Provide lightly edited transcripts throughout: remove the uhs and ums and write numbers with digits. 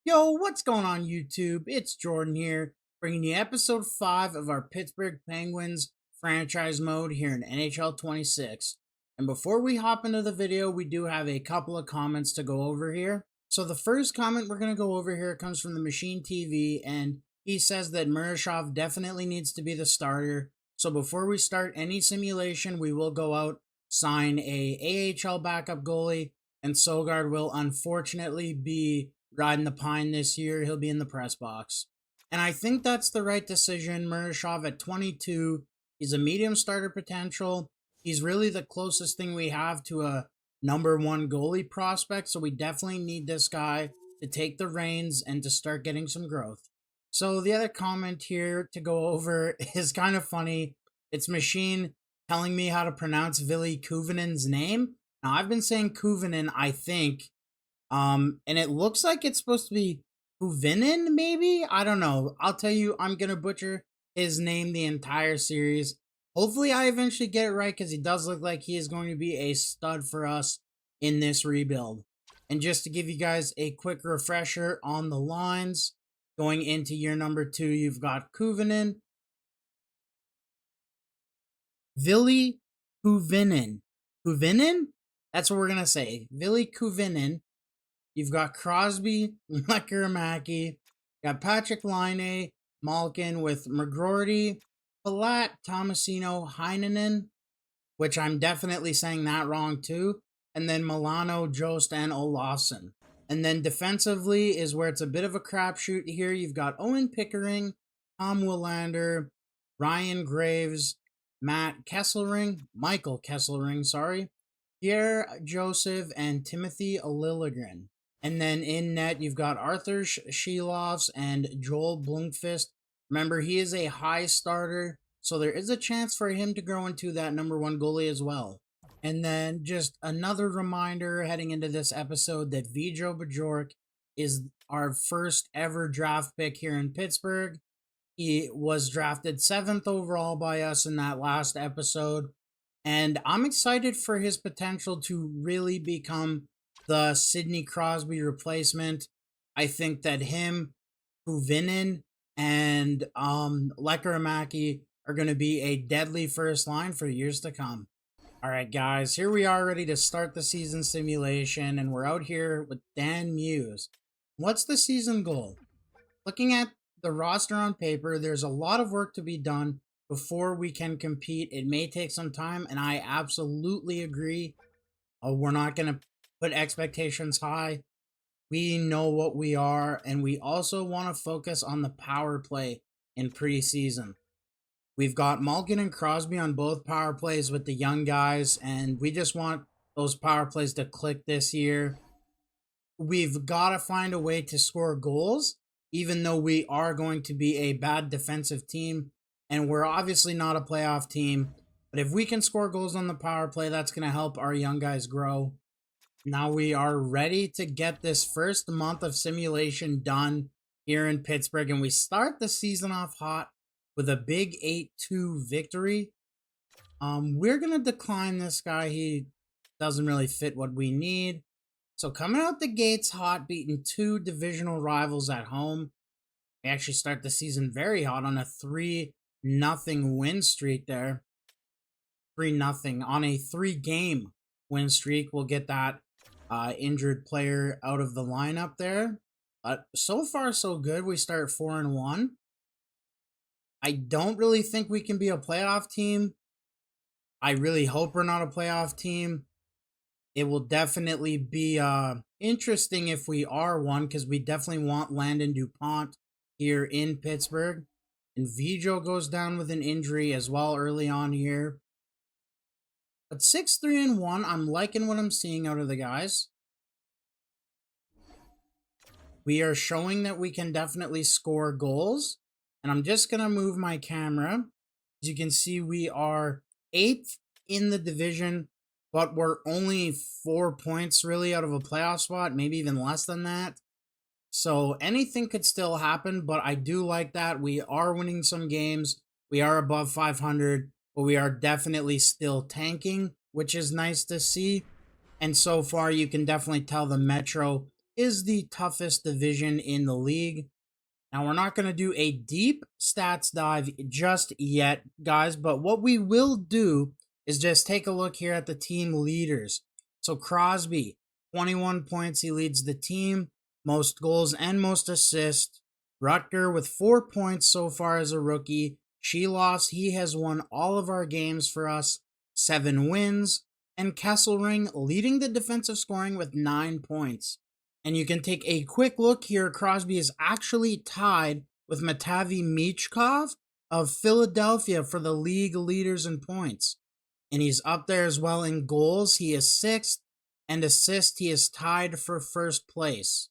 Yo, what's going on YouTube? It's Jordan here, bringing you episode 5 of our Pittsburgh Penguins franchise mode here in NHL 26. And before we hop into the video, we do have a couple of comments to go over here. So the first comment we're going to go over here comes from the Machine TV, and he says that Murashov definitely needs to be the starter. So before we start any simulation, we will go out, sign a AHL backup goalie, and Sogard will unfortunately be riding the pine this year. He'll be in the press box. And I think that's the right decision. Murashov at 22, he's a medium starter potential. He's really the closest thing we have to a number one goalie prospect, so we definitely need this guy to take the reins and to start getting some growth. So the other comment here to go over is kind of funny. It's Machine telling me how to pronounce Ville Kuvinen's name. Now, I've been saying Kuvinen, I think, and it looks like it's supposed to be Kuvinin, maybe? I don't know. I'll tell you, I'm going to butcher his name the entire series. Hopefully, I eventually get it right because he does look like he is going to be a stud for us in this rebuild. And just to give you guys a quick refresher on the lines, going into year number 2, you've got Kuvinin, Ville Kuvinin. Kuvinin? That's what we're going to say. Ville Kuvinin. You've got Crosby, Lekkerimaki, got Patrick Laine, Malkin with McGroarty, Palat, Tomasino, Heinonen, which I'm definitely saying that wrong too, and then Milano, Jost, and Olafsson. And then defensively is where it's a bit of a crapshoot here. You've got Owen Pickering, Tom Willander, Ryan Graves, Michael Kesselring, sorry, Pierre Joseph, and Timothy Lilligren. And then in net, you've got Arthur Shelovs and Joel Blomqvist. Remember, he is a high starter, so there is a chance for him to grow into that number one goalie as well. And then just another reminder heading into this episode that Vijo Bajork is our first ever draft pick here in Pittsburgh. He was drafted 7th overall by us in that last episode. And I'm excited for his potential to really become the Sidney Crosby replacement. I think that him, Kuvinin, and Lekkerimaki are going to be a deadly first line for years to come. All right, guys, here we are ready to start the season simulation, and we're out here with Dan Muse. What's the season goal? Looking at the roster on paper, there's a lot of work to be done before we can compete. It may take some time, and I absolutely agree. We're not going to put expectations high. We know what we are, and we also want to focus on the power play in preseason. We've got Malkin and Crosby on both power plays with the young guys, and we just want those power plays to click this year. We've got to find a way to score goals, even though we are going to be a bad defensive team, and we're obviously not a playoff team. But if we can score goals on the power play, that's going to help our young guys grow. Now we are ready to get this first month of simulation done here in Pittsburgh, and we start the season off hot with a big 8-2 victory. We're going to decline this guy. He doesn't really fit what we need. So coming out the gates hot, beating 2 divisional rivals at home. We actually start the season very hot on a 3-0 win streak there. 3-0 on a 3-game win streak. We'll get that injured player out of the lineup there. But so far, so good. We start 4-1. I don't really think we can be a playoff team. I really hope we're not a playoff team. It will definitely be interesting if we are one, because we definitely want Landon Dupont here in Pittsburgh. And Vijo goes down with an injury as well early on here. But 6-3-1, I'm liking what I'm seeing out of the guys. We are showing that we can definitely score goals. And I'm just going to move my camera. As you can see, we are 8th in the division, but we're only 4 points really out of a playoff spot, maybe even less than that. So anything could still happen, but I do like that. We are winning some games. We are above 500. But we are definitely still tanking, which is nice to see. And so far, you can definitely tell the Metro is the toughest division in the league. Now, we're not going to do a deep stats dive just yet, guys, but what we will do is just take a look here at the team leaders. So, Crosby, 21 points, he leads the team, most goals and most assists. Rutger with 4 points so far as a rookie. Sheloss, he has won all of our games for us, 7 wins. And Kesselring leading the defensive scoring with 9 points. And you can take a quick look here. Crosby is actually tied with Matavi Michkov of Philadelphia for the league leaders in points. And he's up there as well in goals. He is 6th. And assists, he is tied for first place.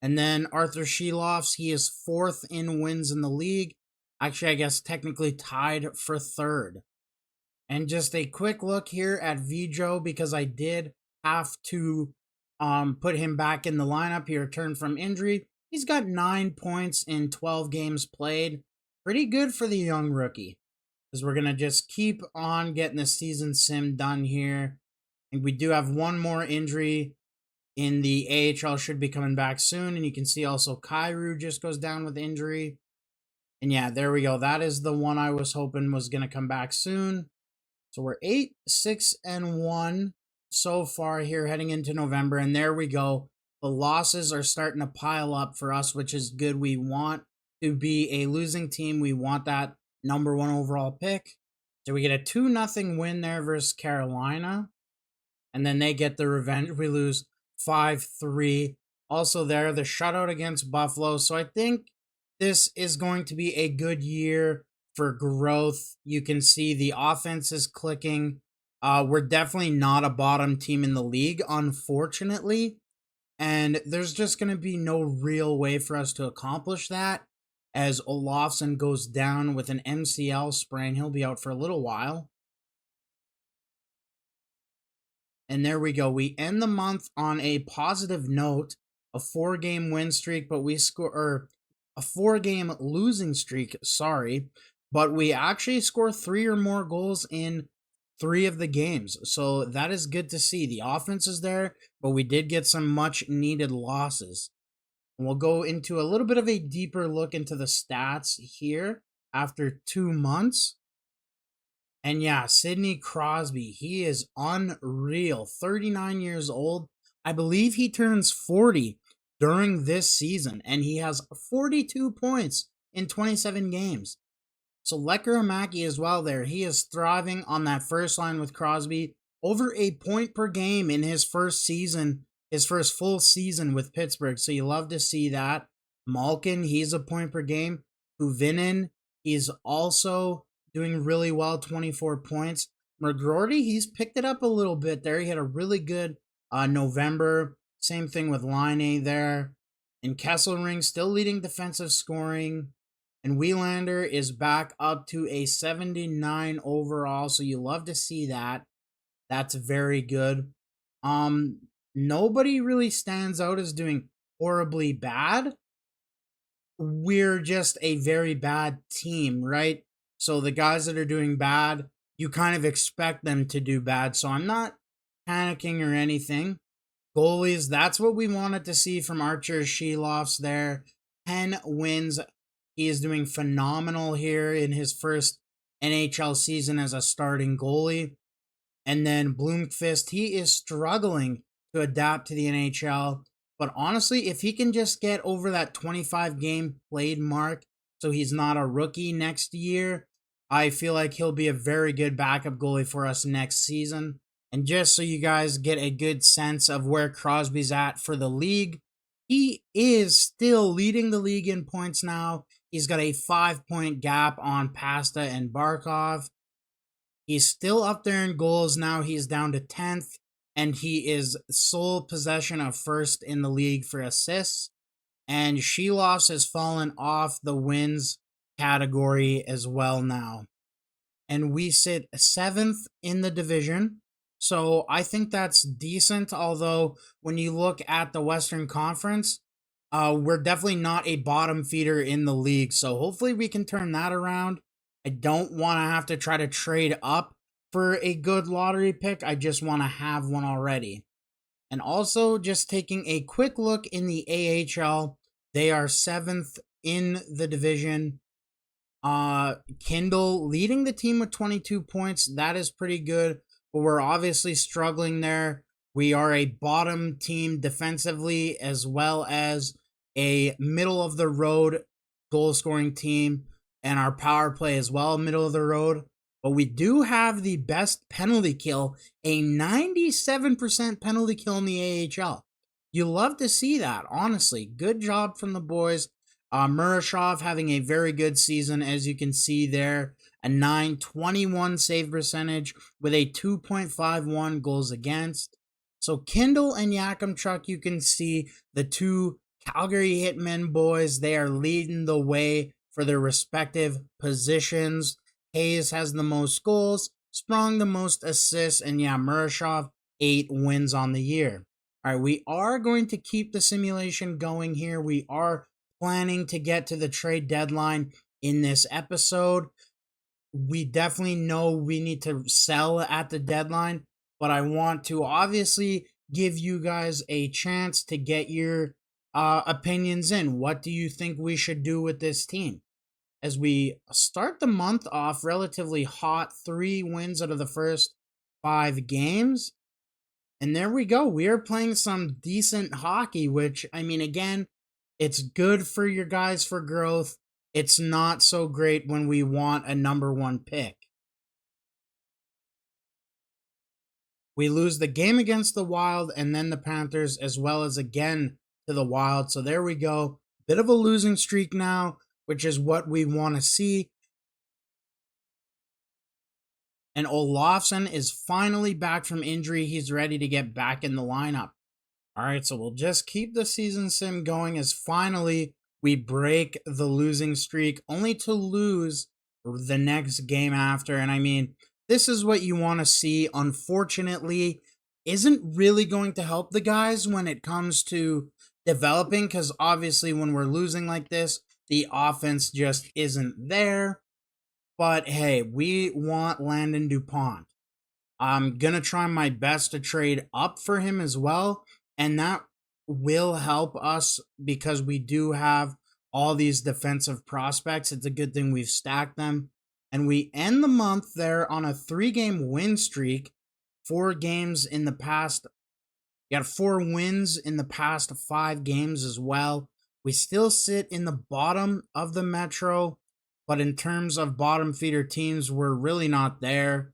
And then Arthur Sheloffs, he is 4th in wins in the league. Actually, I guess technically tied for 3rd. And just a quick look here at Vijo, because I did have to put him back in the lineup. He returned from injury. He's got 9 points in 12 games played. Pretty good for the young rookie. Because we're going to just keep on getting the season sim done here. And we do have one more injury in the AHL, should be coming back soon. And you can see also Kairu just goes down with injury. And yeah, there we go. That is the one I was hoping was going to come back soon. So we're 8-6-1 so far here heading into November. And there we go. The losses are starting to pile up for us, which is good. We want to be a losing team. We want that number 1 overall pick. So we get a 2-0 win there versus Carolina. And then they get the revenge. We lose 5-3. Also there, the shutout against Buffalo. So I think this is going to be a good year for growth. You can see the offense is clicking. We're definitely not a bottom team in the league, unfortunately. And there's just going to be no real way for us to accomplish that, as Olofsson goes down with an MCL sprain. He'll be out for a little while. And there we go. We end the month on a positive note, a 4-game win streak, but we score a 4-game losing streak, sorry, but we actually score 3 or more goals in 3 of the games. So that is good to see. The offense is there, but we did get some much needed losses. And we'll go into a little bit of a deeper look into the stats here after 2 months. And yeah, Sidney Crosby, he is unreal. 39 years old. I believe he turns 40 during this season, and he has 42 points in 27 games. So Lekkerimaki as well there. He is thriving on that first line with Crosby. Over a point per game in his first season, his first full season with Pittsburgh. So you love to see that. Malkin, he's a point per game. Uvinen, he's also doing really well, 24 points. McGroarty, he's picked it up a little bit there. He had a really good November. Same thing with Line there. And Kesselring still leading defensive scoring. And Wielander is back up to a 79 overall. So you love to see that. That's very good. Nobody really stands out as doing horribly bad. We're just a very bad team, right? So the guys that are doing bad, you kind of expect them to do bad. So I'm not panicking or anything. Goalies, that's what we wanted to see from Archer Sheloffs there. 10 wins. He is doing phenomenal here in his first NHL season as a starting goalie. And then Bloomqvist, he is struggling to adapt to the NHL. But honestly, if he can just get over that 25 game played mark, so he's not a rookie next year, I feel like he'll be a very good backup goalie for us next season. And just so you guys get a good sense of where Crosby's at for the league, he is still leading the league in points now. He's got a 5-point gap on Pasta and Barkov. He's still up there in goals now. He's down to 10th, and he is sole possession of first in the league for assists. And Sheloffs has fallen off the wins category as well now. And we sit 7th in the division. So I think that's decent, although when you look at the Western Conference, we're definitely not a bottom feeder in the league. So hopefully we can turn that around. I don't want to have to try to trade up for a good lottery pick. I just want to have one already. And also, just taking a quick look in the AHL, they are 7th in the division. Kindle leading the team with 22 points. That is pretty good, but we're obviously struggling there. We are a bottom team defensively as well as a middle of the road goal scoring team, and our power play as well, middle of the road. But we do have the best penalty kill, a 97% penalty kill in the AHL. You love to see that, honestly. Good job from the boys. Murashov having a very good season, as you can see there. A 921 save percentage with a 2.51 goals against. So Kindle and Yakimchuk, you can see the two Calgary Hitmen boys. They are leading the way for their respective positions. Hayes has the most goals, Sprong the most assists, and yeah, Murashov 8 wins on the year. All right, we are going to keep the simulation going here. We are planning to get to the trade deadline in this episode. We definitely know we need to sell at the deadline, but I want to obviously give you guys a chance to get your opinions in. What do you think we should do with this team? As we start the month off relatively hot, 3 wins out of the first 5 games. And there we go. We are playing some decent hockey, which, I mean, again, it's good for your guys for growth. It's not so great when we want a number 1 pick. We lose the game against the Wild and then the Panthers, as well as again to the Wild. So there we go. Bit of a losing streak now, which is what we want to see. And Olofsson is finally back from injury. He's ready to get back in the lineup. All right, so we'll just keep the season sim going as finally we break the losing streak, only to lose the next game after. And I mean, this is what you want to see. Unfortunately, isn't really going to help the guys when it comes to developing, because obviously when we're losing like this, the offense just isn't there. But hey, we want Landon Dupont. I'm going to try my best to trade up for him as well. And that will help us because we do have all these defensive prospects. It's a good thing we've stacked them. And we end the month there on a 3-game win streak. 4 games in the past. We got 4 wins in the past 5 games as well. We still sit in the bottom of the Metro. But in terms of bottom feeder teams, we're really not there.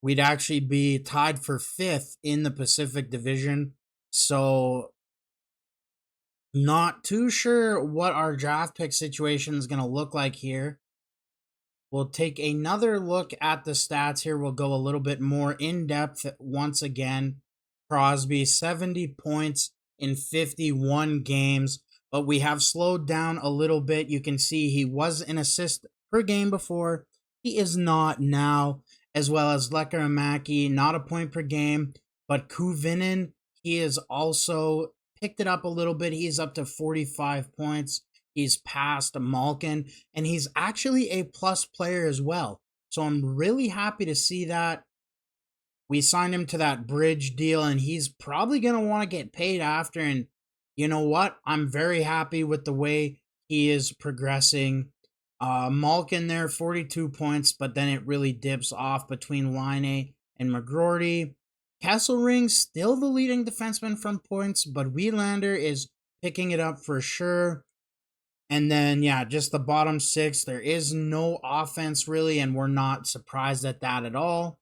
We'd actually be tied for 5th in the Pacific Division. So, not too sure what our draft pick situation is going to look like here. We'll take another look at the stats here. We'll go a little bit more in depth once again. Crosby, 70 points in 51 games. But we have slowed down a little bit. You can see he was an assist per game before. He is not now, as well as Lekkerimaki, not a point per game. But Kuvinen, he has also picked it up a little bit. He's up to 45 points. He's past Malkin, and he's actually a plus player as well. So I'm really happy to see that. We signed him to that bridge deal, and he's probably going to want to get paid after, and you know what? I'm very happy with the way he is progressing. Malkin there, 42 points, but then it really dips off between Laine and McGroarty. Kesselring, still the leading defenseman from points, but Wielander is picking it up for sure. And then, yeah, just the bottom 6. There is no offense really, and we're not surprised at that at all.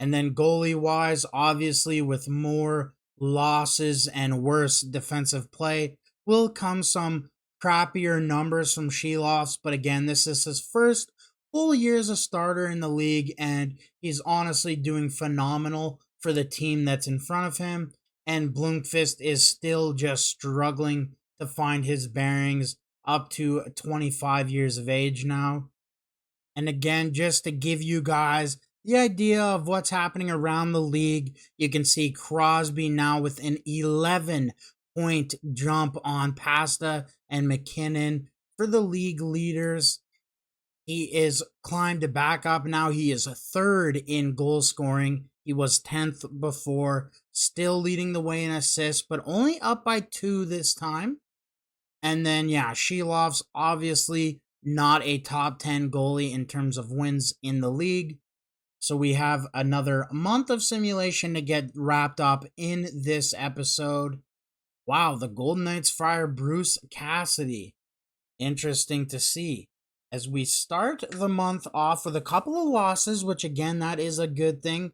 And then goalie-wise, obviously with more losses and worse defensive play will come some crappier numbers from Sheloffs, but again, this is his first full year as a starter in the league, and he's honestly doing phenomenal for the team that's in front of him. And Blomqvist is still just struggling to find his bearings up to 25 years of age now. And again, just to give you guys the idea of what's happening around the league, you can see Crosby now with an 11-point jump on Pasta and McKinnon for the league leaders. He is climbed back up now. He is a 3rd in goal scoring. He was 10th before, still leading the way in assists, but only up by 2 this time. And then, yeah, Shelov's obviously not a top 10 goalie in terms of wins in the league. So we have another month of simulation to get wrapped up in this episode. Wow, the Golden Knights fire Bruce Cassidy. Interesting to see. As we start the month off with a couple of losses, which again, that is a good thing.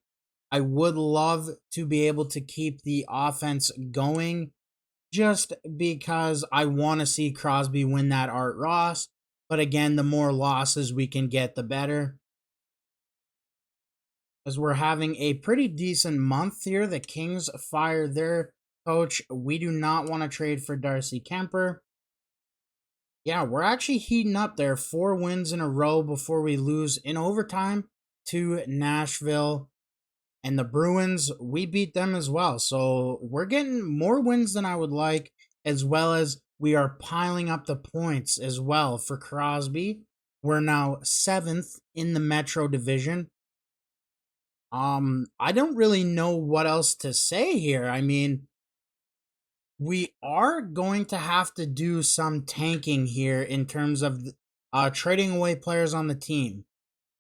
I would love to be able to keep the offense going just because I want to see Crosby win that Art Ross. But again, the more losses we can get, the better. As we're having a pretty decent month here, the Kings fire their coach. We do not want to trade for Darcy Kemper. Yeah, we're actually heating up there. 4 wins in a row before we lose in overtime to Nashville. And the Bruins, we beat them as well. So we're getting more wins than I would like, as well as we are piling up the points as well for Crosby. We're now 7th in the Metro Division. I don't really know what else to say here. I mean, we are going to have to do some tanking here in terms of trading away players on the team.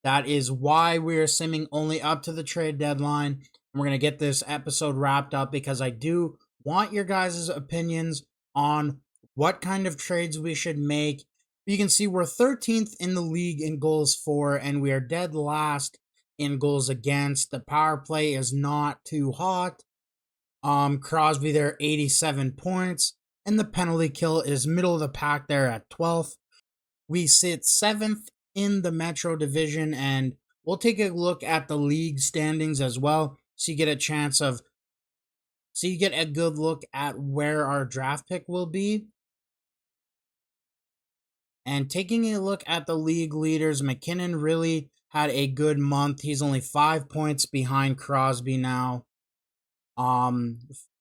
That is why we are simming only up to the trade deadline. We're going to get this episode wrapped up because I do want your guys' opinions on what kind of trades we should make. You can see we're 13th in the league in goals for, and we are dead last in goals against. The power play is not too hot. Crosby there, 87 points, and the penalty kill is middle of the pack there at 12th. We sit 7th in the Metro Division, and we'll take a look at the league standings as well, so you get a good look at where our draft pick will be. And taking a look at the league leaders, McKinnon really had a good month. He's only 5 points behind Crosby now.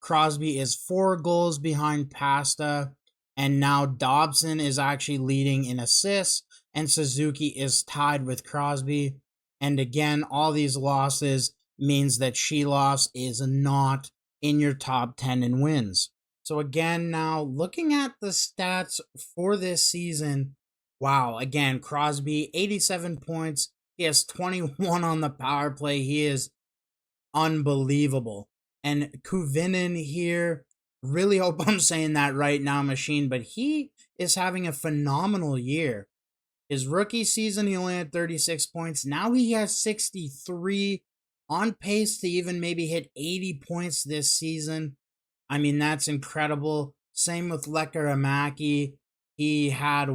Crosby is 4 goals behind Pasta, and now Dobson is actually leading in assists, and Suzuki is tied with Crosby. And again, all these losses means that Shelovs is not in your top 10 in wins. So again, now looking at the stats for this season, wow, again, Crosby, 87 points. He has 21 on the power play. He is unbelievable. And Kuvinin here, really hope I'm saying that right now, Machine, but he is having a phenomenal year. His rookie season, he only had 36 points. Now he has 63, on pace to even maybe hit 80 points this season. I mean, that's incredible. Same with Lekkerimaki. He had,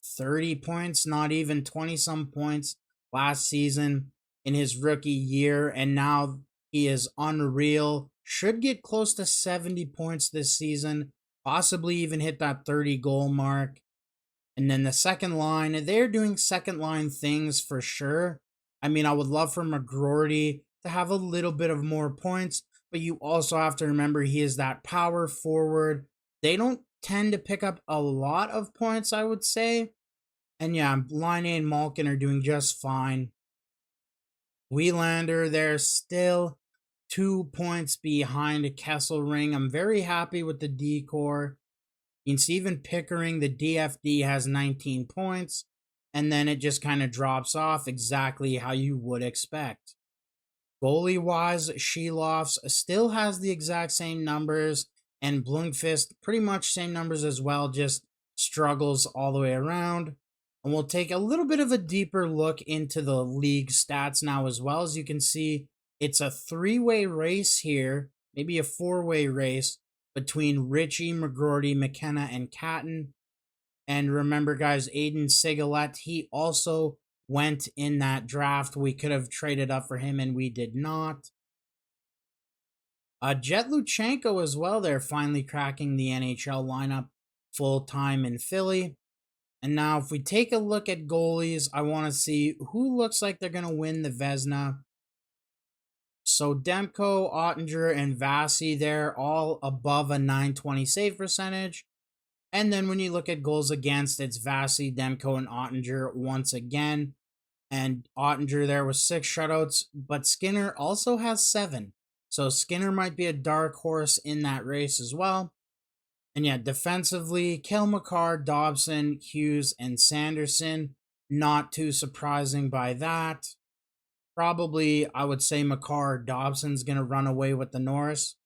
30 points? Not even 20-some points last season in his rookie year, and now he is unreal. Should get close to 70 points this season, possibly even hit that 30-goal mark. And then the second line, they're doing second line things for sure. I mean, I would love for McGroarty to have a little bit of more points, but you also have to remember he is that power forward. They don't tend to pick up a lot of points, I would say. And yeah, Line A and Malkin are doing just fine. Wielander, they're still 2 points behind Kesselring. I'm very happy with the D-core. You can see even Pickering, the DFD, has 19 points, and then it just kind of drops off exactly how you would expect. Goalie-wise, Shelovs still has the exact same numbers, and Blomqvist pretty much same numbers as well, just struggles all the way around. And we'll take a little bit of a deeper look into the league stats now as well. As you can see, it's a 3-way race here, maybe a 4-way race between Richie, McGroarty, McKenna, and Catton. And remember, guys, Aiden Sigalet, he also went in that draft. We could have traded up for him, and we did not. Jet Luchenko as well there, finally cracking the NHL lineup full-time in Philly. And now if we take a look at goalies, I want to see who looks like they're going to win the Vezina. So Demko, Ottinger, and Vasi, they're all above a 920 save percentage. And then when you look at goals against, it's Vasi, Demko, and Ottinger once again. and Ottinger there with 6 shutouts, but Skinner also has 7. So Skinner might be a dark horse in that race as well. And yeah, defensively, Cale Makar, Dobson, Hughes, and Sanderson. Not too surprising by that. Probably, I would say Makar or Dobson's going to run away with the Norris.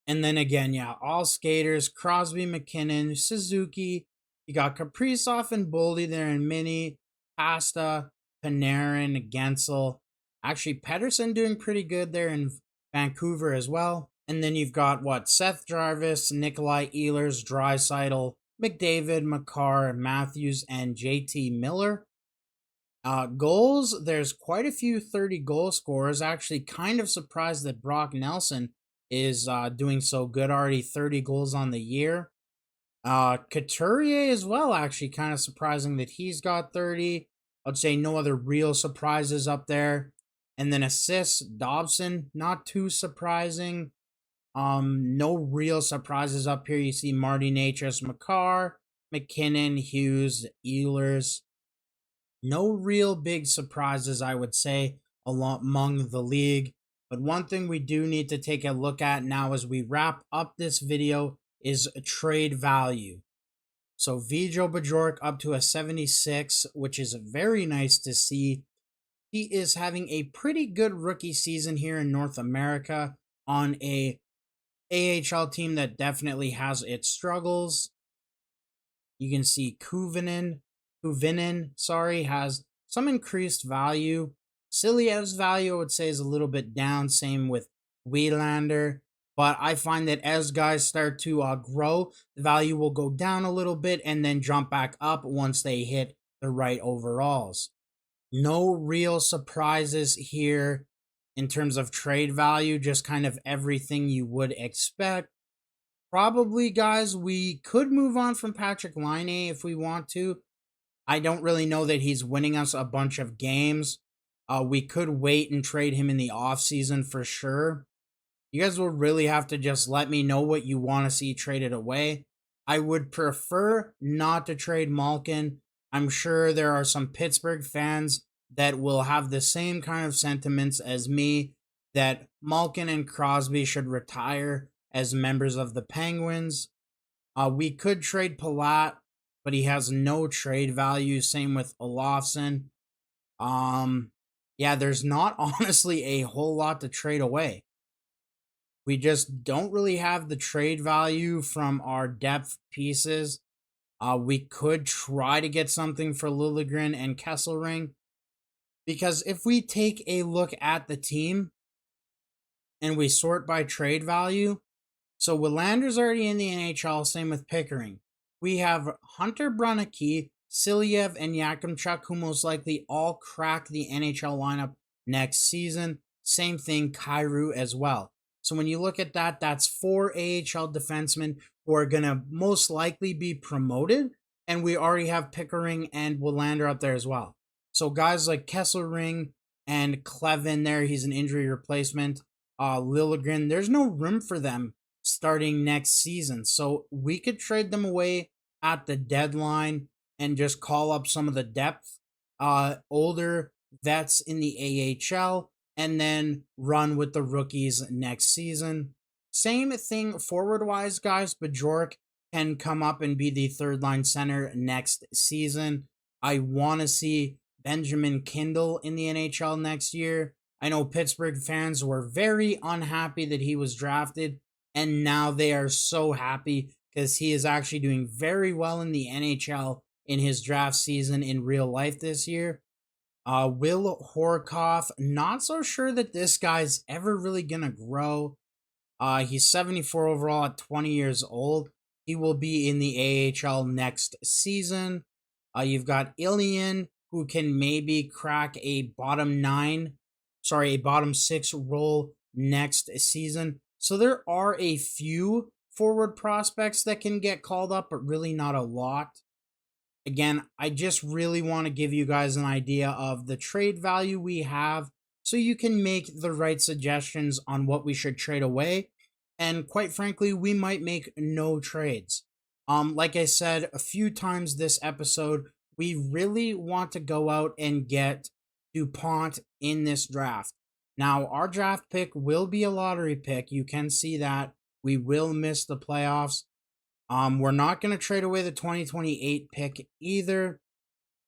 And then again, yeah, all skaters, Crosby, McKinnon, Suzuki. You got Kaprizov and Boldy there in Mini, Pasta, Panarin, Gensel. Actually, Pedersen doing pretty good there in Vancouver as well. And then you've got Seth Jarvis, Nikolai Ehlers, Draisaitl, McDavid, Makar, Matthews, and JT Miller. Goals, there's quite a few 30 goal scorers. Actually, kind of surprised that Brock Nelson is doing so good, already 30 goals on the year. Couturier as well, actually kind of surprising that he's got 30. I'd say no other real surprises up there. And then assists, Dobson, not too surprising. No real surprises up here. You see Marty Natras, Makar, McKinnon, Hughes, Ehlers. No real big surprises, I would say, among the league. But one thing we do need to take a look at now as we wrap up this video is trade value. So Vidro Bajork up to a 76, which is very nice to see. He is having a pretty good rookie season here in North America on a AHL team that definitely has its struggles. You can see Kuvinen, has some increased value. Siliev's value, I would say, is a little bit down. Same with Wielander. But I find that as guys start to grow, the value will go down a little bit and then jump back up once they hit the right overalls. No real surprises here in terms of trade value, just kind of everything you would expect. Probably, guys, we could move on from Patrick Laine if we want to. I don't really know that he's winning us a bunch of games. We could wait and trade him in the offseason for sure. You guys will really have to just let me know what you want to see traded away. I would prefer not to trade Malkin. I'm sure there are some Pittsburgh fans that will have the same kind of sentiments as me, that Malkin and Crosby should retire as members of the Penguins. We could trade Palat, but he has no trade value. Same with Olofsson. Yeah, there's not honestly a whole lot to trade away. We just don't really have the trade value from our depth pieces. We could try to get something for Liljegren and Kesselring, because if we take a look at the team and we sort by trade value, so Willander's already in the NHL, same with Pickering. We have Hunter Brunnicki, Silyev, and Yakimchuk, who most likely all crack the NHL lineup next season. Same thing, Kyrou as well. So when you look at that, that's 4 AHL defensemen who are going to most likely be promoted. And we already have Pickering and Willander up there as well. So guys like Kesselring and Clevin there, he's an injury replacement. Liljegren, there's no room for them starting next season. So we could trade them away at the deadline and just call up some of the depth, older vets in the AHL, and then run with the rookies next season. Same thing forward-wise, guys. Bajork can come up and be the third-line center next season. I want to see Benjamin Kindle in the NHL next year. I know Pittsburgh fans were very unhappy that he was drafted, and now they are so happy because he is actually doing very well in the NHL in his draft season in real life this year. Will Horkoff, not so sure that this guy's ever really going to grow. He's 74 overall at 20 years old. He will be in the AHL next season. You've got Ilian, who can maybe crack a bottom 6 role next season. So there are a few forward prospects that can get called up, but really not a lot. Again, I just really want to give you guys an idea of the trade value we have so you can make the right suggestions on what we should trade away. And quite frankly, we might make no trades. Like I said a few times this episode, we really want to go out and get Dupont in this draft. Now, our draft pick will be a lottery pick. You can see that we will miss the playoffs. We're not going to trade away the 2028 pick either,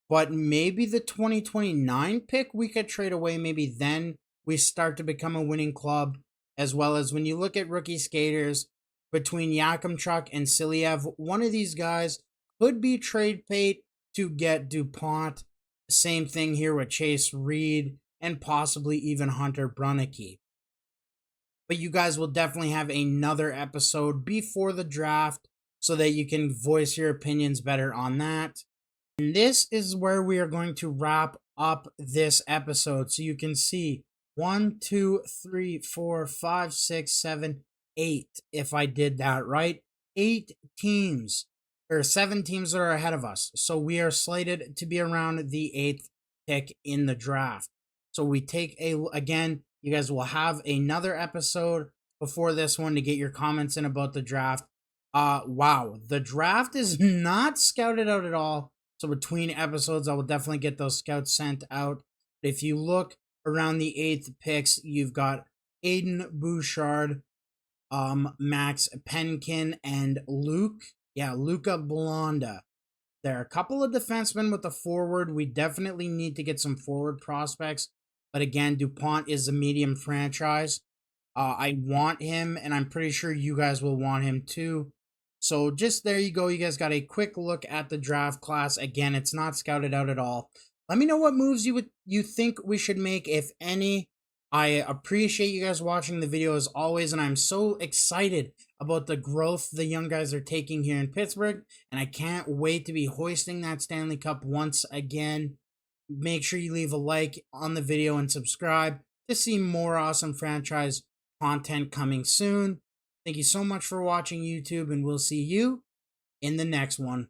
but maybe the 2029 pick we could trade away. Maybe then we start to become a winning club, as well as when you look at rookie skaters between Yakimchuk and Siliev, one of these guys could be trade bait to get Dupont. Same thing here with Chase Reed and possibly even Hunter Brunnicke. But you guys will definitely have another episode before the draft so that you can voice your opinions better on that. And this is where we are going to wrap up this episode. So you can see 1, 2, 3, 4, 5, 6, 7, 8, if I did that right. 8 teams, or 7 teams that are ahead of us. So we are slated to be around the 8th pick in the draft. So we take again, you guys will have another episode before this one to get your comments in about the draft. Wow, the draft is not scouted out at all. So between episodes, I will definitely get those scouts sent out. If you look around the 8th picks, you've got Aiden Bouchard, Max Penkin, and Luca Blonda. There are a couple of defensemen with the forward. We definitely need to get some forward prospects. But again, Dupont is a medium franchise. I want him, and I'm pretty sure you guys will want him too. So just there you go. You guys got a quick look at the draft class. Again, it's not scouted out at all. Let me know what moves you think we should make, if any. I appreciate you guys watching the video as always, and I'm so excited about the growth the young guys are taking here in Pittsburgh, and I can't wait to be hoisting that Stanley Cup once again. Make sure you leave a like on the video and subscribe to see more awesome franchise content coming soon. Thank you so much for watching YouTube, and we'll see you in the next one.